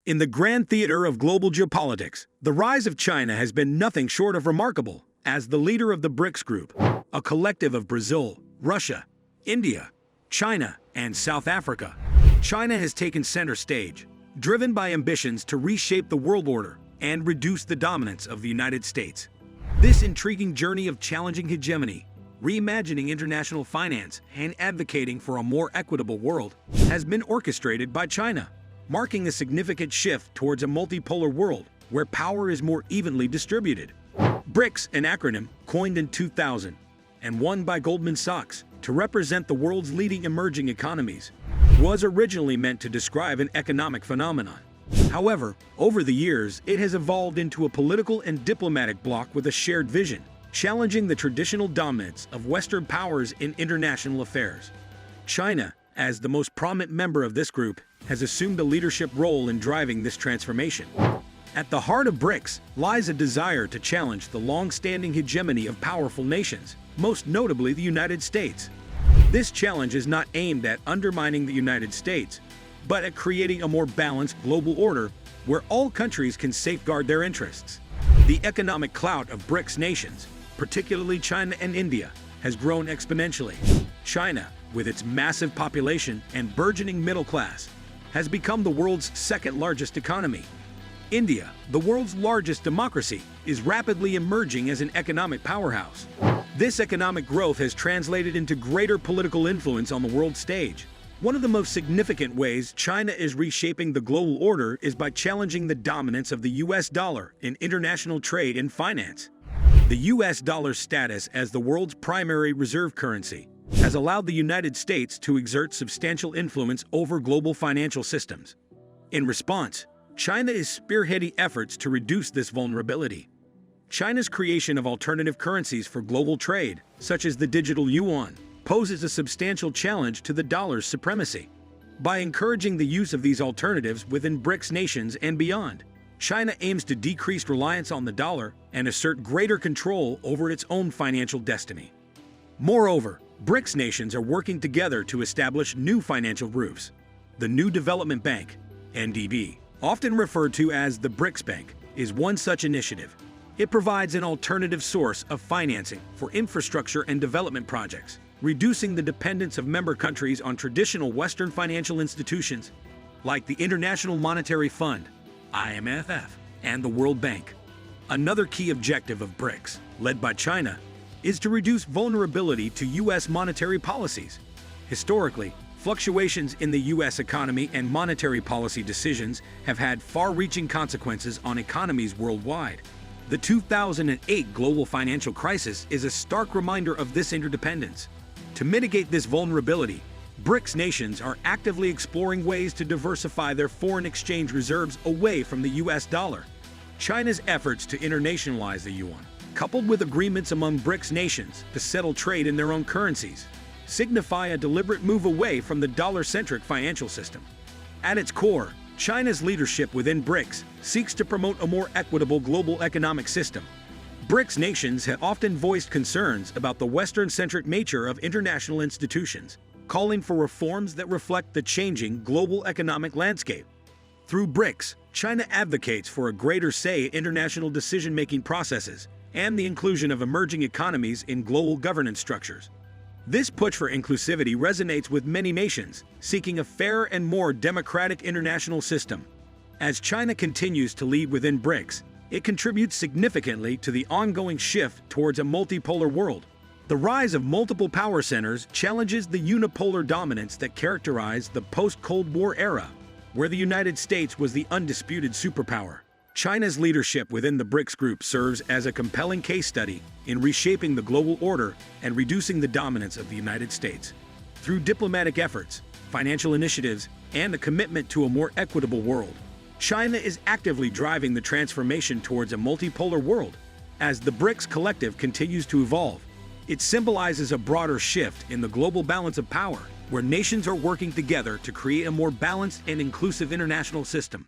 In the grand theater of global geopolitics, the rise of China has been nothing short of remarkable. As the leader of the BRICS group, a collective of Brazil, Russia, India, China, and South Africa, China has taken center stage, driven by ambitions to reshape the world order and reduce the dominance of the United States. This intriguing journey of challenging hegemony, reimagining international finance, and advocating for a more equitable world has been orchestrated by China, marking a significant shift towards a multipolar world where power is more evenly distributed. BRICS, an acronym coined in 2000 and won by Goldman Sachs to represent the world's leading emerging economies, was originally meant to describe an economic phenomenon. However, over the years, it has evolved into a political and diplomatic bloc with a shared vision, challenging the traditional dominance of Western powers in international affairs. China, as the most prominent member of this group, has assumed a leadership role in driving this transformation. At the heart of BRICS lies a desire to challenge the long-standing hegemony of powerful nations, most notably the United States. This challenge is not aimed at undermining the United States, but at creating a more balanced global order where all countries can safeguard their interests. The economic clout of BRICS nations, particularly China and India, has grown exponentially. China, with its massive population and burgeoning middle class, has become the world's second-largest economy. India, the world's largest democracy, is rapidly emerging as an economic powerhouse. This economic growth has translated into greater political influence on the world stage. One of the most significant ways China is reshaping the global order is by challenging the dominance of the US dollar in international trade and finance. The US dollar's status as the world's primary reserve currency has allowed the United States to exert substantial influence over global financial systems. In response, China is spearheading efforts to reduce this vulnerability. China's creation of alternative currencies for global trade, such as the digital yuan, poses a substantial challenge to the dollar's supremacy. By encouraging the use of these alternatives within BRICS nations and beyond, China aims to decrease reliance on the dollar and assert greater control over its own financial destiny. Moreover, BRICS nations are working together to establish new financial groups. The New Development Bank, NDB, often referred to as the BRICS Bank, is one such initiative. It provides an alternative source of financing for infrastructure and development projects, reducing the dependence of member countries on traditional Western financial institutions like the International Monetary Fund, IMF, and the World Bank. Another key objective of BRICS, led by China, is to reduce vulnerability to U.S. monetary policies. Historically, fluctuations in the U.S. economy and monetary policy decisions have had far-reaching consequences on economies worldwide. The 2008 global financial crisis is a stark reminder of this interdependence. To mitigate this vulnerability, BRICS nations are actively exploring ways to diversify their foreign exchange reserves away from the U.S. dollar. China's efforts to internationalize the yuan, coupled with agreements among BRICS nations to settle trade in their own currencies, signify a deliberate move away from the dollar-centric financial system. At its core, China's leadership within BRICS seeks to promote a more equitable global economic system. BRICS nations have often voiced concerns about the Western-centric nature of international institutions, calling for reforms that reflect the changing global economic landscape. Through BRICS, China advocates for a greater say in international decision-making processes and the inclusion of emerging economies in global governance structures. This push for inclusivity resonates with many nations, seeking a fairer and more democratic international system. As China continues to lead within BRICS, it contributes significantly to the ongoing shift towards a multipolar world. The rise of multiple power centers challenges the unipolar dominance that characterized the post-Cold War era, where the United States was the undisputed superpower. China's leadership within the BRICS group serves as a compelling case study in reshaping the global order and reducing the dominance of the United States. Through diplomatic efforts, financial initiatives, and a commitment to a more equitable world, China is actively driving the transformation towards a multipolar world. As the BRICS collective continues to evolve, it symbolizes a broader shift in the global balance of power, where nations are working together to create a more balanced and inclusive international system.